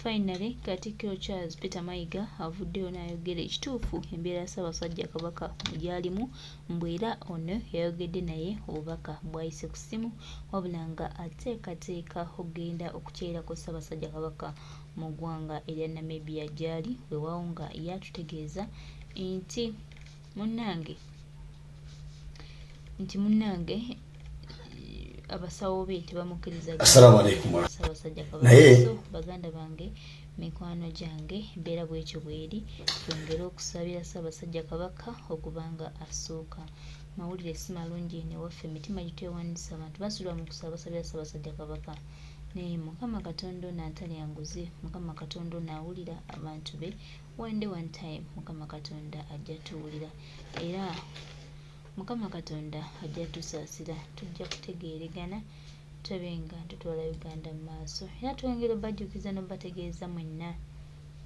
Finally, Katikkiro Charles Peter Mayiga avuddeyo n'ayogera ekituufu embeera ya Ssaabasajja Kabaka gy'alimu mbu era ono yayogedde naye obubaka bw'ayise ku ssimu wabula nga ateekateeka okugenda okukyerako Ssaabasajja Kabaka mu ggwanga erya Namibia gy'ali weewaawo nga yatutegeeza nti munnange abasawo be tebamukkiriza Ssaabasajja Kabaka so baganda bange mikwano gyange embeera bw'ekyo bw'eri twongere okusabira Ssaabasajja Kabaka okuba nga asooka mawulire si malungi newaffe emitima gitwewanisa abantu basulwa mu kusabasabira Ssaabasajja Kabaka naye Mukama Katonda ono atalyanguze Mukama Katonda ono awulira abantu be one time Mukama Katonda ajja tuwulira era Mukama Katonda ajja tusaasira tujja kutegeeragana tubenga tutwala Uganda mu maaso era twongera bajjukiza n'obategeeza mwenna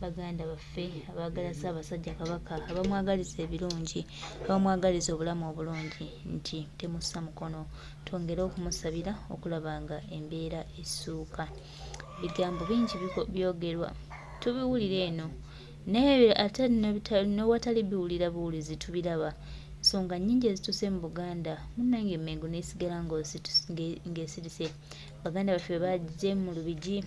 baganda baffe abaagala Ssaabasajja Kabaka abamwagaliza ebirungi abamwagaliza obulamu obulungi nti temussa mukono twongere okumusabira okulaba nga embeera essuuka bigambo bingi byogerwa tubiwulira eno naye ate n'owatali biwulira buwulizi tubiraba nsonga nnyingi ezituuse mu Buganda munnange Mmengo neesigala ng'esirise baganda baffe bajje mu Lubigi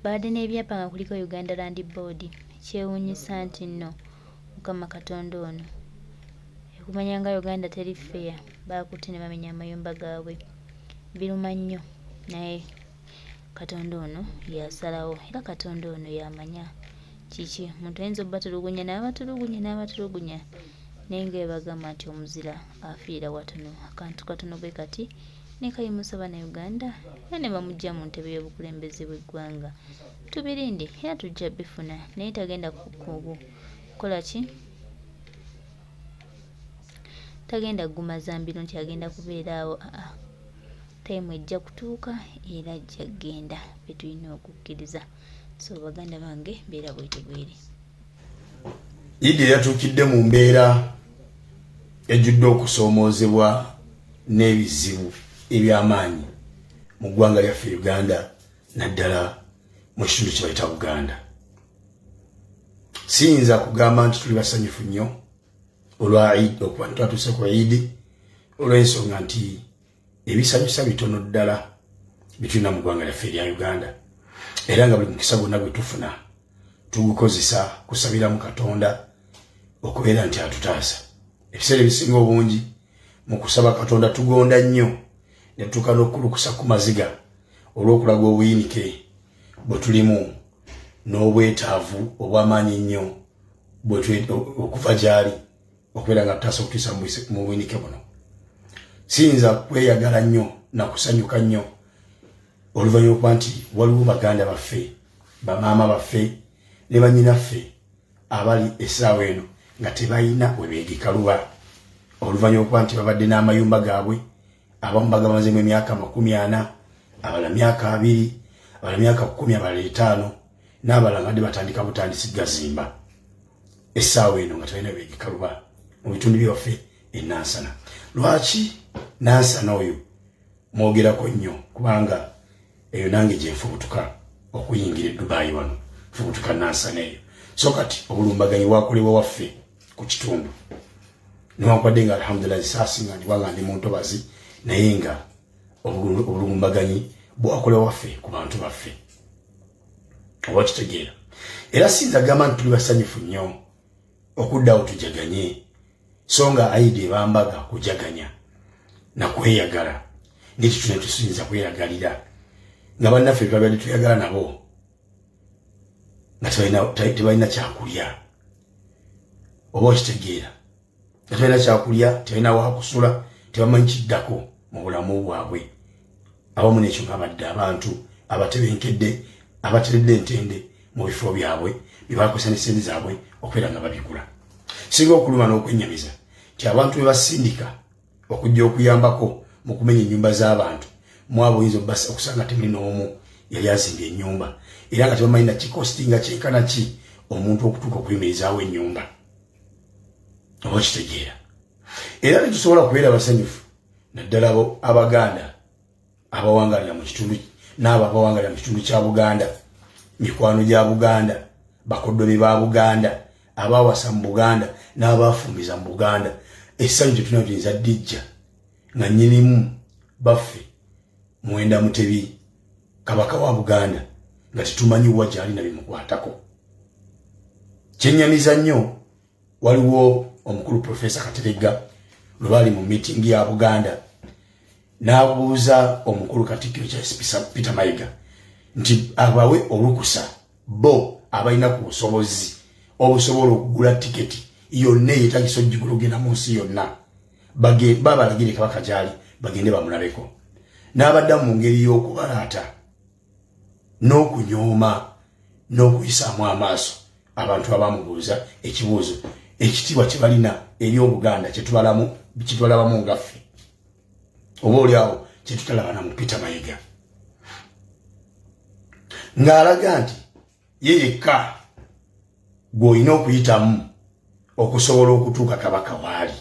badde n'ebyapa nga kuliko Uganda Land Board kyewuunyisa nti nno Mukama Katonda ono ekumanya nga Uganda teri fair baakutte ne bamenya amayumba gaabwe biruma nnyo naye Katonda ono yasalawo era Katonda ono yamanya kiki omuntu ayinza obbatulugunya n'abatulugunya naye nga bagamba nti omuzira afiira watono akantu katono bwe kati ne kayimusa Bannayuganda era ne bamugya mu ntebe y'obukulembeze bw'eggwanga tubirinde era tujja bifuna naye tagenda kukola ki tagenda kugumaza mbiro nti agenda kubeera awo time ejja kutuuka era ajja kgenda betulina okukkiriza so baganda bange mbeera bwetyo bweri Idi yatuukidde mu mbeera ejjudde okusoomoozebwa n'ebizibu eby'amaanyi mu ggwanga lyaffe Uganda naddala mu kitundu kye bayita Buganda. Siyinza kugamba nti tuli basanyufu nnyo olwa Eid okuba twatuuse ku Eid olw'ensonga nti ebisanyusa bitono ddala bitulina mu ggwanga lyaffe erya Uganda era nga buli mukisa gwonna gwe tufuna tugukozesa kusabiramu Katonda okubeera nti atutaasa. Ebiseera ebisinga obungi mu kusaba Katonda tugonda nnyo ne tutuuka n'okulukusa ku maziga olw'okulaga obuyinike bwe tulimu n'obwetaavu obw'amaanyi nnyo okuva gy'ali okubeera nga tutaasa okutuusa mu buyinike buno. Siyinza kweyagala nnyo na kusanyuka nnyo oluvannyuma okuba nti waliwo baganda baffe bamaama baffe ne bannyinaffe abali essaawa eno nga tebalina we beegeka luba oluvannyuma okuba nti babadde n'amayumba gaabwe abamu bagamazeemu emyaka 40 abala myaka 2 abala myaka 10 abala 5 n'abala nga batandika butandisi gazimba essaawa eno nga tebalina beegeka luba mu bitundu byaffe enansana. Lwaki nansana oyo mwogerako nnyo kubanga eyo nange gye nfubutuka okuyingira Dubai wano nfubutuka nansana eyo so kati obulumbaganyi bwakolebwa waffe ku kitundu newankubadde nga alhamdulillah saasinga ndiwanga ndi mu ntobazi naye nga obulumbaganyi bwakolebwa waffe ku bantu baffe oba kitegeera era sinza gamba nti tuli basanyufu nnyo okuddawo tujaganye so nga Aidi ebambaga kujaganya na kweyagala ndiki tune tusinza kweyagalira nga bannaffe twabadde tuyagala nabo nga tebalina kyakulya oba okitegeera nga tebalina kyakulya tebalina wakusula tebamanyi kiddako mu bulamu bwabwe abamu nekyo ngabadde abantu abatebenkedde abateredde entende mu bifo byabwe byebakozesa n'essente zaabwe okubeera nga babigula. Singa okuluma n'okwennyamiza ti abantu be basindika okujja okuyambako mu kumenya ennyumba z'abantu mwabo oyinza okusanga temuli n'omu yali azimbye ennyumba era nga tebamanyi na kikostinga kyenkana ki omuntu okutuuka okuyimirizaawo ennyumba oba kitegeera era tetusobola kubeera basanyufu naddala abaganda abawangalira mu kitundu n'abo abawangalira mu kitundu kya Buganda mikwano gya Buganda, bakoddomi ba Buganda, abawasa mu Buganda n'abafumbiza mu Buganda. Essanyu tetulina tuyinza ddijja nga nnyinimu baffe Mwenda Mutebi kabaka wa Buganda nga tetumanyi wa gyali na bimukwatako. Kyennyamiza nnyo waliwo omukulu Professor Kateregga lwe bali mu meeting ya Buganda n'abuuza omukulu Katikkiro Charles Peter Mayiga nti abawe olukusa bo abalina ku busobozi obusobola okugula tiketi yonna eyetagisa ojjigula ogenda mu nsi yonna babalagire kabaka gyali bagende bamulabeko. N'abadda mu ngeri y'okubalaata n'okunyooma n'okuyisaamu amaaso abantu abamubuuza ekibuuzo ekitiibwa kye balina eri Obuganda kyetubalabamu ngaffe oba oliawo kyetutalabana mu Peter Mayiga ng'alaga nti ye yekka gw'olina okuyitamu okusobola okutuuka kabaka waali.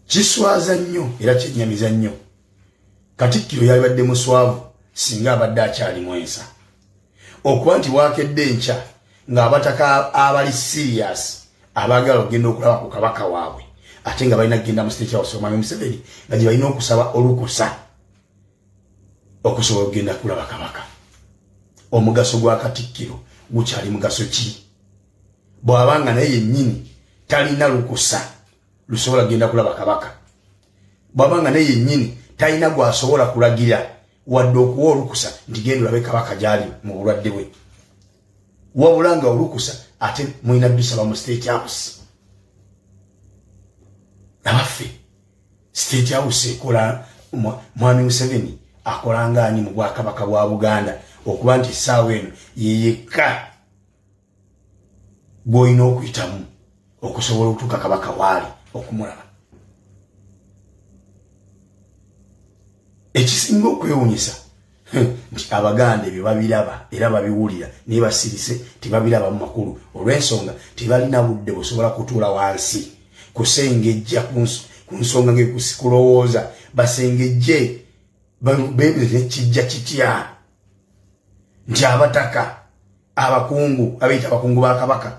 Kiswaza nnyo era kyennyamiza nnyo Katikkiro yalibadde muswavu singa abadde akyalimu ensa okuba nti waakedde enkya ng'abataka abali serious abaagala okugenda okulaba ku kabaka waabwe ate nga balina kugenda mu State House Omwami Museveni nga gye balina okusaba olukusa okusobola okugenda kulaba kabaka. Omugaso gwa Katikkiro gukyali mugaso ki? Bw'abanga naye yennyini talina lukusa lusobola kugenda kulaba kabaka, bw'abanga naye yennyini talina gw'asobola kulagira wadde okuwa olukusa nti genda olabe kabaka gyali mu bulwadde bwe, wabula nga olukusa ate mulina bisaba mu State House. Abaffe State House ekola Mwami Museveni akola ng'ani mu bwakabaka bwa Buganda okuba nti essaawa eno yeyekka gw'olina okuyitamu okusobola okutuuka kabaka waali okumulaba. Ekisinga okwewuunyisa nti Abaganda ebyo babiraba era babiwulira naye basirise tebabiraba mu makulu olw'ensonga tebalina budde busobola kutuula wansi kusengejja ku nsonga kulowooza basengejje kijja kitya nti abataka abakungu abayita abakungu ba kabaka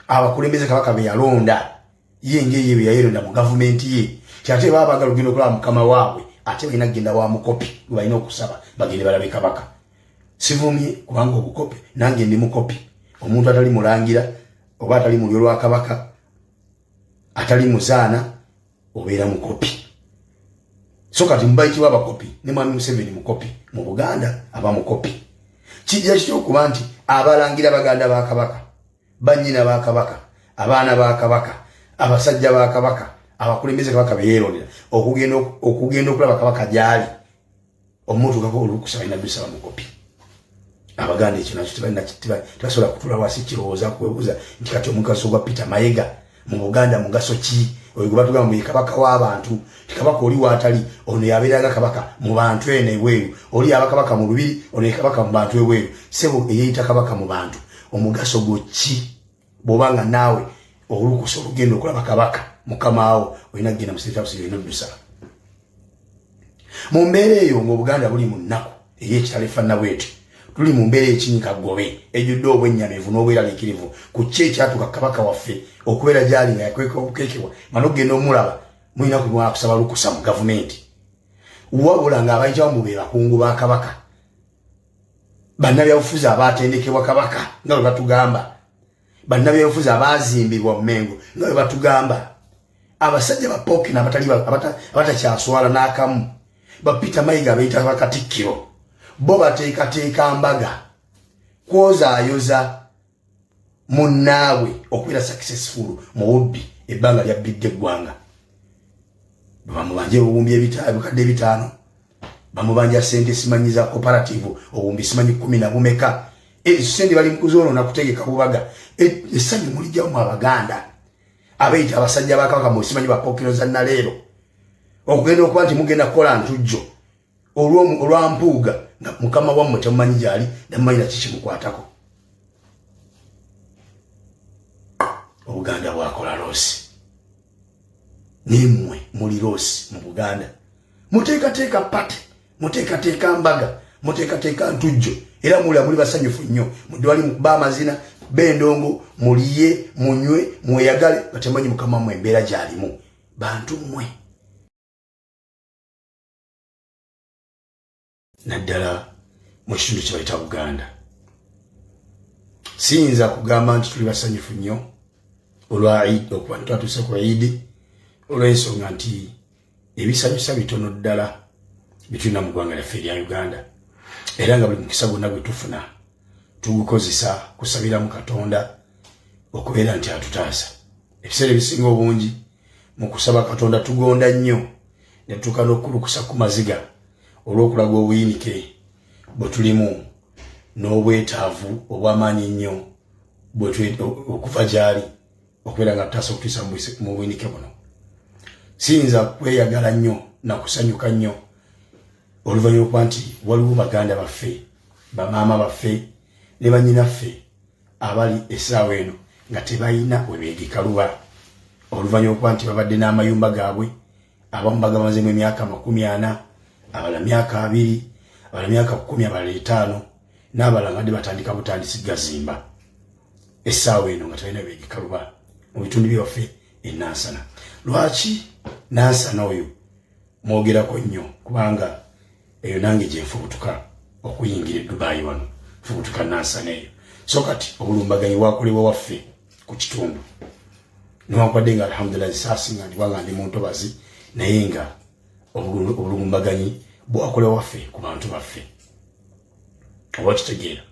abakulembeze kabaka be yalonda ye ngeye be yayonda mu gavumenti ye kyate baba bagala ogenda okulaba mukama waabwe ate balina kugenda wa mukopi gwe balina okusaba bagende balabe kabaka. Sivumye kubanga obukopi nange ndi mukopi, omuntu atali mulangira oba atali mulyo lwa kabaka atali muzaana obeera mukopi. So kati mbaitibwa abakopi ne Mwami Museveni mukopi mu Buganda aba mukopi. Kijja kityo okuba nti abalangira Baganda ba kabaka, bannyina ba kabaka, abaana ba kabaka, abasajja ba kabaka, abakulembeze kabaka beyeerondera okugenda okulaba kabaka gyali omuntu kako olukusa balina bisaba mukopi. Abaganda ekyo nakyo tebasobola kutula wasi kirowooza kwebuuza nti kati omugaso gwa Peter Mayiga mu Buganda mugaso ki? Oyo gwe batugamba kabaka w'abantu, kabaka oli waatali ono yabeeraga kabaka mu bantu eno ebweru, oli yaba kabaka mu lubiri ono kabaka mu bantu ebweru, sebo eyeyita kabaka mu bantu. Omugaso gwo ki bw'obanga naawe olukusa olugenda okulaba kabaka mukama wo olina kugenda mu State House yolina oddusaba? Mu mbeera eyo ng'Obuganda buli mu nnaku ey'ekitalo efaanana bwetyo, tuli mu mbeera ekinyikagobe ejjudde obwennyamivu n'obweraliikirivu ku ki ekyatuuka kabaka waffe okubeera gyali nga yakweka obukekebwa mano okugenda omulaba mulina kumala kusaba lukusa mu gavumenti, wabula ng'abayitawo mu be bakungu ba kabaka, bannabyabufuzi abaatendekebwa kabaka nga bwe batugamba, bannabyabufuzi abaazimbibwa mu Mengo nga bwe batugamba, abasajja bapookina abatakyaswala n'akamu, ba Peter Mayiga abayita bakatikkiro bo bateekateeka mbaga kwozaayoza munnaabwe okubeera successful mu bubbi ebbanga lyabbidde eggwanga. Bamubanja obuwumbi ebikadde 5, bamubanja sente simanyi za cooperative obuwumbi simanyi 10 na bumeka, sente bali mukuzono na kutegeka bubaga essanyu mulijjawo mu Abaganda abayita abasajja ba kabaka mu simanyi bapookino za naleero okugenda okuba nti mugenda kukola ntujjo olwa mpuuga nga mukama wammwe temumanyi gyali namumanyi na kiki mukwatako. Obuganda bwakola loosi, nimwe muli loosi mu Buganda. Muteekateeka pate, muteekateeka mbaga, muteekateeka ntujjo era muli basanyufu nnyo mudde mukuba amazina b'endongo muliye munywe mweyagale batemanyi mukama mmwe embeera gy'alimu bantu mmwe naddala mu kitundu kye bayita Buganda. Siyinza kugamba nti tuli basanyufu nnyo olwa Eid okuba twatuuse ku Eid olw'ensonga nti ebisanyusa bitono ddala bitulina mu ggwanga lyaffe erya Uganda era nga buli mukisa gwonna gwe tufuna tugukozesa kusabiramu Katonda okubeera nti atutaasa. Ebiseera ebisinga obungi mu kusaba Katonda tugonda nnyo ne tutuuka n'okukulukusa ku maziga olw'okulaga obuyinike bwe tulimu n'obwetaavu obw'amaanyi nnyo okuva gy'ali okubeera nga tutaasa okutuusa mu buyinike buno. Siyinza kweyagala nnyo na kusanyuka nnyo oluvannyuma okuba nti waliwo baganda baffe bamaama baffe ne bannyinaffe abali essaawa eno nga tebalina we beegikaluba oluvannyuma okuba nti babadde n'amayumba gaabwe abamu bagamazeemu emyaka 40 abala myaka 2 abala myaka 10 abala 5 n'abala nga batandika butandisi gazimba essaawa eno nga tebalina we beegikaluba mu bitundu byaffe enansana. Lwaki nansana oyo mwogerako nnyo kubanga eyo nange gye nfubutuka okuyingira Dubai wano fubutuka nansana eyo so kati obulumbaganyi bwakolebwa waffe ku kitundu niwankwadde nga alhamdulillah sasinga ndibanga ndi mu ntobazi naye nga obulumbaganyi bwakolebwa waffe ku bantu baffe oba kitegeera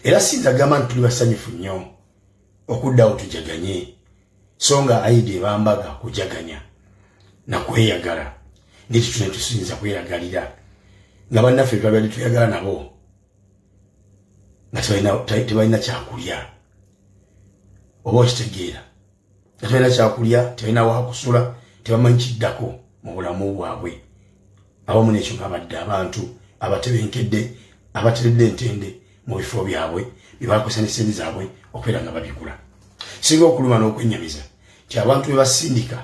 era sinza gamba nti tuli basanyufu nnyo okuddawo tujaganye so nga Eid ebambaga kujaganya na kweyagala nditi tuna tusinza kweragalira nga bannaffe twabadde tuyagala nabo nga tebalina kyakulya oba kitegeera nga tebalina kyakulya tebalina wakusula tebamanyi kiddako mu bulamu bwabwe abamu nekyo nga badde abantu abatebenkedde abateredde entende mu bifo byabwe byebakozesa n'esente zaabwe okubeera nga babigula. Singa okuluma n'okwennyamiza ti abantu be basindika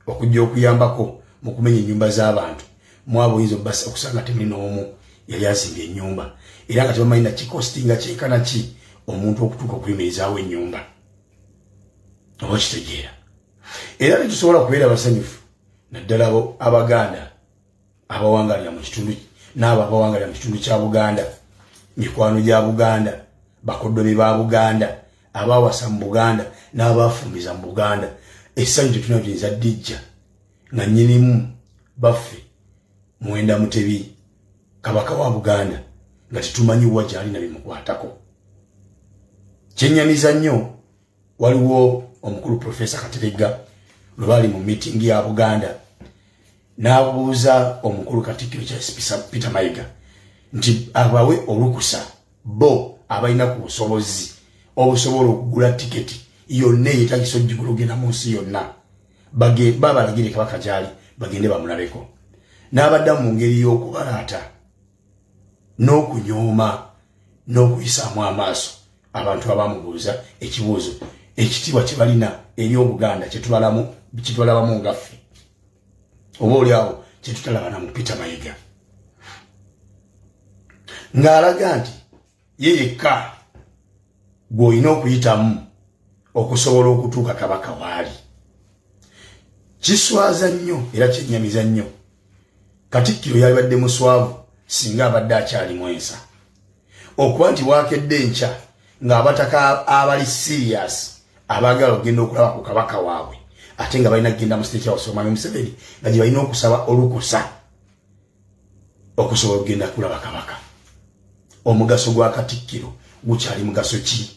okujja okuyambako mu kumenya ennyumba z'abantu mwabo oyinza okusanga temuli n'omu yali azimbye ennyumba era nga tebamanyi na kikostinga kyenkana ki omuntu okutuuka okuyimirizaawo ennyumba oba kitegeera. Era tetusobola kubeera basanyufu naddala abaganda abawangalira mu kitundu n'abo abawangalira mu kitundu kya Buganda mikwano gya Buganda bakoddomi ba Buganda abawasa mu Buganda n'abafumbiza mu Buganda essanyu tetulina tuyinza ddijja nga nnyinimu baffe Mwenda Mutebi kabaka wa Buganda nga tetumanyi wa gy'ali na bimukwatako. Kyennyamiza nnyo waliwo omukulu Profesa Kateregga lwe bali mu meeting ya Buganda n'abuuza omukulu Katikkiro Charles Peter Mayiga nti abawe olukusa bo abalina ku busobozi obusobola okugula tiketi yonna eyetagisa ojjigula ogenda mu nsi yonna babalagire kabaka gy'ali bagende bamulabeko. N'abadda mu ngeri y'okubalaata n'okunyooma n'okuyisaamu amaaso abantu abamubuuza ekibuuzo ekitiibwa kye balina eri Obuganda kyetwalabamu ngaffe oba oliawo kyetutalabana mu Peter Mayiga ng'alaga nti ye yekka gw'olina okuyitamu okusobola okutuuka kabaka waali. Kiswaza nnyo era kyennyamiza nnyo Katikkiro yalibadde muswavu singa abadde akyalimu ensa okuba nti waakedde enkya ng'abataka abali serious abaagala okugenda okulaba ku kabaka waabwe ate nga balina kugenda mu State House Omwami Museveni nga gye balina okusaba olukusa okusobola okugenda kulaba kabaka. Omugaso gwa Katikkiro gukyali mugaso ki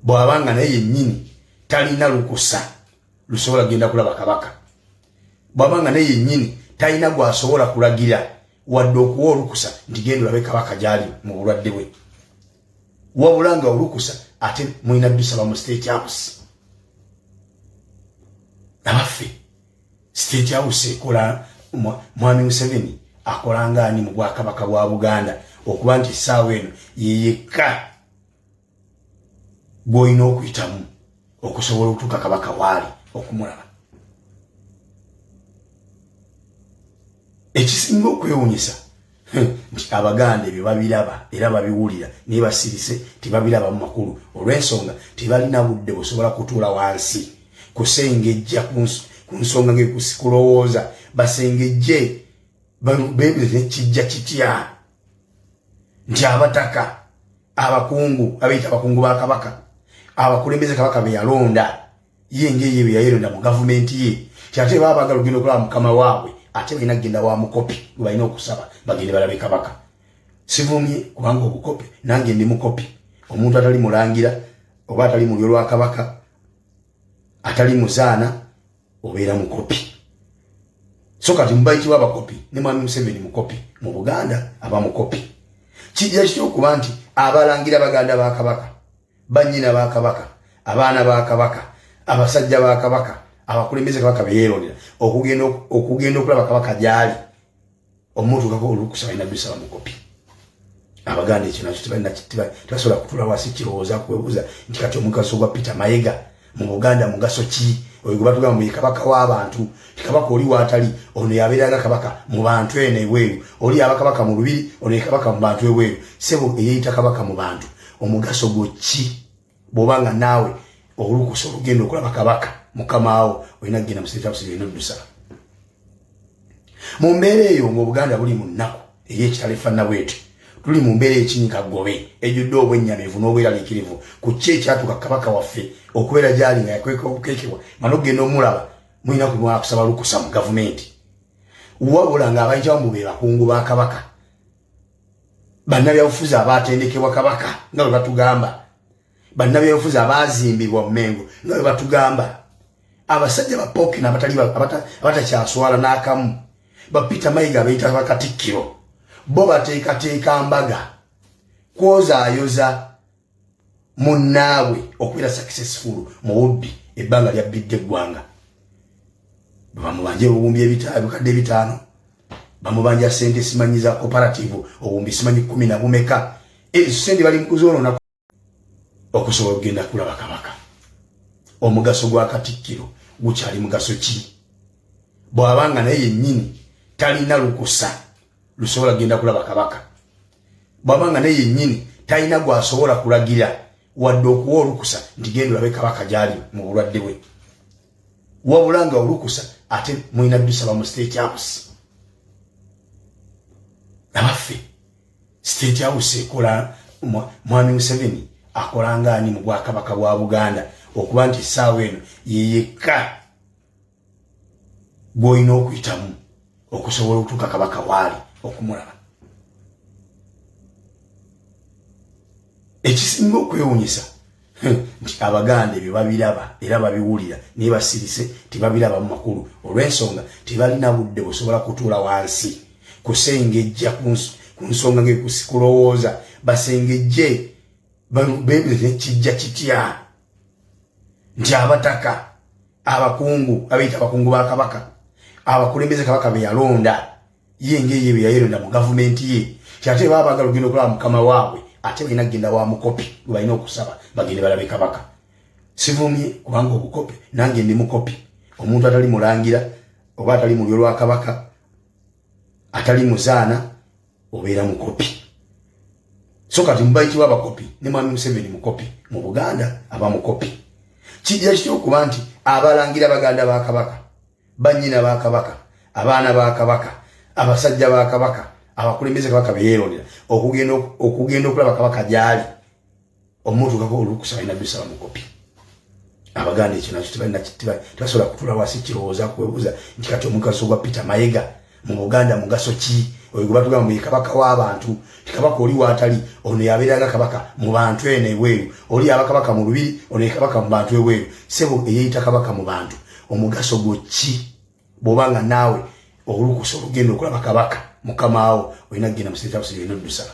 bw'abanga naye yennyini talina lukusa lusobola kugenda kulaba kabaka bw'abanga naye yennyini talina gwasobola kulagira wadde okuwa olukusa nti genda olabe kabaka gy'ali mu bulwadde bwe wabula nga olukusa ate mulina dusaba mu State House. Abaffe State House ekola Mwami Museveni akola ng'ani mu bwakabaka bwa Buganda okuba nti essaawa eno yeyekka gw'olina okuyitamu okusobola okutuuka kabaka waali okumulaba. Ekisinga okwewuunyisa nti abaganda ebyo babiraba era babiwulira naye basirise tebabiraba mu makulu olw'ensonga tebalina budde busobola kutuula wansi kusengejja ku nsonga ng'ekusikulowooza basengejje kijja kitya nti abataka abakungu abayita abakungu ba kabaka abakulembeze kabaka be yalonda ye ngeye be yayonda mu gavumenti ye kyate babaga lugendo kwa mukama waabwe ate balina kugenda wa mukopi balina okusaba bagende balabe kabaka sivumye kubanga obukopi nange ndi mukopi omuntu atali mulangira oba atali mulyo lwa kabaka atali muzaana obeera mukopi so kati mbaiti wa bakopi ne mwami Museveni mukopi mu Buganda aba mukopi kijja kyokuba nti abalangira baganda ba kabaka banyina ba kabaka abaana ba kabaka abasajja ba kabaka abakulembeze kabaka beyeronera okugenda okulaba kabaka gyali omuntu kako olukusa ina bisala mukopi abaganda ekyo nakyo tebasobola kutula wasi kirowooza kwebuuza nti kati omugaso gwa Peter Mayiga mu Buganda mugaso ki oyo gwe batugamba mu kabaka w'abantu kabaka oli watali ono yabeeranga kabaka mu bantu eno ebweru oli abakabaka mu lubiri ono kabaka mu bantu ebweru sebo eyeyita kabaka mu bantu omugaso gwo ki bw'obanga naawe olukusa olugendo okulaba kabaka mukama wo olina kugenda mu State House n'oddusa mu mbeera eyo ng'Obuganda buli mu nnaku ey'ekitalo efaanana bwetyo tuli mu mbeera ekinyika gobe ejjudde obwennyamivu n'obweraliikirivu ku ki ekyatuuka kabaka waffe okubeera gyali nga yakweka okukekebwa mano okugenda omulaba mulina kumala kusaba lukusa mu gavumenti wabula ng'abayitamu be bakungu ba kabaka bannabyabufuzi abaatendekebwa kabaka nga bwe batugamba bannabyabufuzi abaazimbibwa mu Mengo nga bwe batugamba abasajja bapookena abatakyaswala n'akamu ba Peter Mayiga abayita bakatikkiro bo bateekateeka mbaga kwozaayoza munnaabwe okubeera successful mu bubbi ebbanga lyabbidde eggwanga bamubanja obuwumbi ebikadde 5 bamubanja sente simanyiza cooperative obuwumbi simanyi 10 na bumeka sente bali mkuzoona okusobola okugenda kulaba kabaka omugaso gwa katikkiro gukyali mugaso ki bw'abanga naye yennyini talina lukusa lusobola kugenda kulaba kabaka bw'abanga naye yennyini talina gwasobola kulagira wadde okuwa olukusa nti genda olabe kabaka gyali mu bulwadde bwe wabula nga olukusa ate mulina bisaba mu State House abaffe State House ekola mwami Museveni akola ng'ani mu bwakabaka bwa Buganda okuba nti essaawa eno yeyekka gw'olina okuyitamu okusobola okutuuka kabaka waali okumulaba ekisinga okwewuunyisa nti abaganda ebyo babiraba era babiwulira naye basirise tebabiraba mu makulu olw'ensonga tebalina budde busobola kutuula wansi kusengejja ku nsonga ng'ekusikulowooza basengejje kijja kitya nti abataka abakungu abayita abakungu ba kabaka abakulembeze kabaka be yalonda ye ngeye be yayonda mu gavumenti ye kyate babaga lugendo kulaba mukama waabwe ate balina kugenda wa mukopi balina okusaba bagende balabe kabaka sivumye kubanga obukopi nange ndi mukopi omuntu atali mulangira oba atali mulyo lwa kabaka atali muzaana obeera mukopi so kati mbaiti wa bakopi ne mwami Museveni mukopi mu Buganda aba mukopi kijja kyokuba nti abalangira baganda ba kabaka banyina ba kabaka abaana ba kabaka abasajja ba kabaka abakulembeze kabaka beyeronera okugenda okulaba kabaka gyali omuntu kako olukusa ina bisala mukopi abaganda ekyo nakyo tebasobola kutula wasi kirowooza kwebuuza nti kati omugaso gwa Peter Mayiga mu Buganda mugaso ki oyo gwe batugamba mu kabaka w'abantu kabaka oli watali ono yabeeranga kabaka mu bantu eno ebweru oli abakabaka mu lubiri ono kabaka mu bantu ebweru sebo eyeyita kabaka mu bantu omugaso gwo ki bw'obanga naawe olukusa olugendo okulaba kabaka mukama wo olina kugenda mu State House n'oddusa